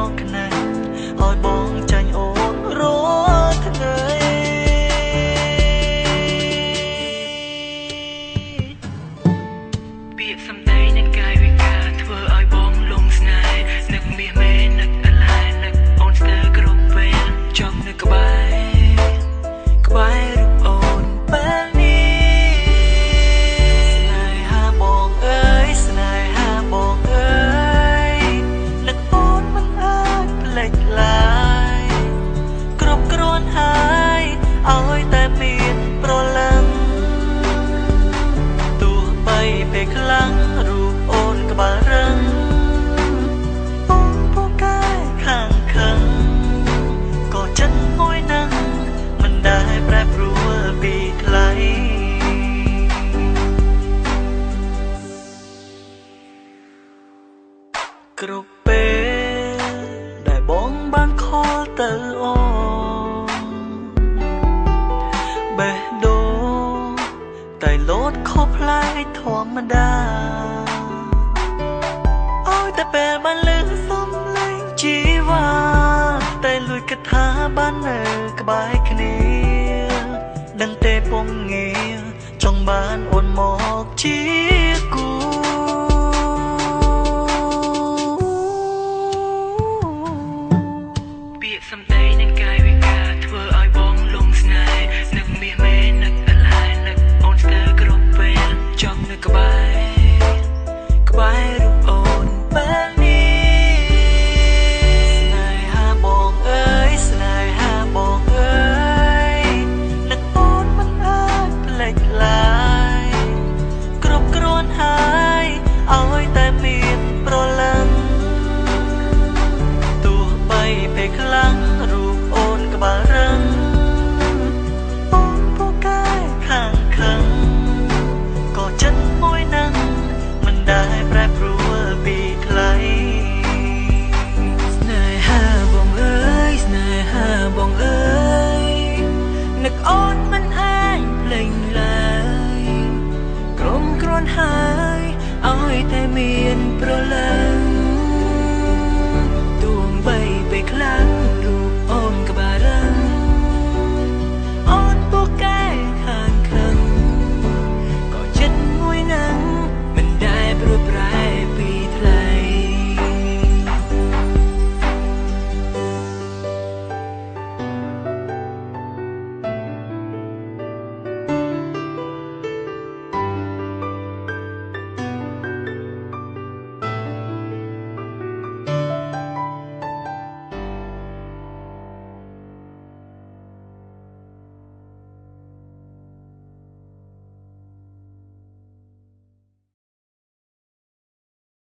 កណាស់ឲ្យបងចាញ់អូនរត់ថ្ងៃពាក្យសម្ដីនិងកាយវិការធ្វើឲ្យបងលងស្នេហ៍នឹកមាសមេនឹកអាឡែនឹកអូនស្ទើរគ្រប់ពេលចង់នៅក្បែររូបអូនពេលនេះស្នេហាបងអើយស្នេហាបងអើយនឹកអូនមិនអាចភ្លេចឡើយគ្រប់គ្រាន់ហើយឲ្យតែមានប្រលឹងទោះបីពេលខ្លាំងរូបអូនក្បាលរឹងអូនពូកែខាងខឹងក៏ចិត្តមួយនឹងមិនដែលប្រែប្រួលពីថ្លៃគ្រប់ពេលដែលបងបានខលទៅអូនបេះដូងតែលោតខុសប្លែកធម្មតាឲ្យតែពេលបានលើសំឡេងជីវ៉ាតែលួចគិតថាបាននៅក្បែរគ្នាដឹងទេពងងារចង់បានអូនមកជាគូពាក្យសម្ដី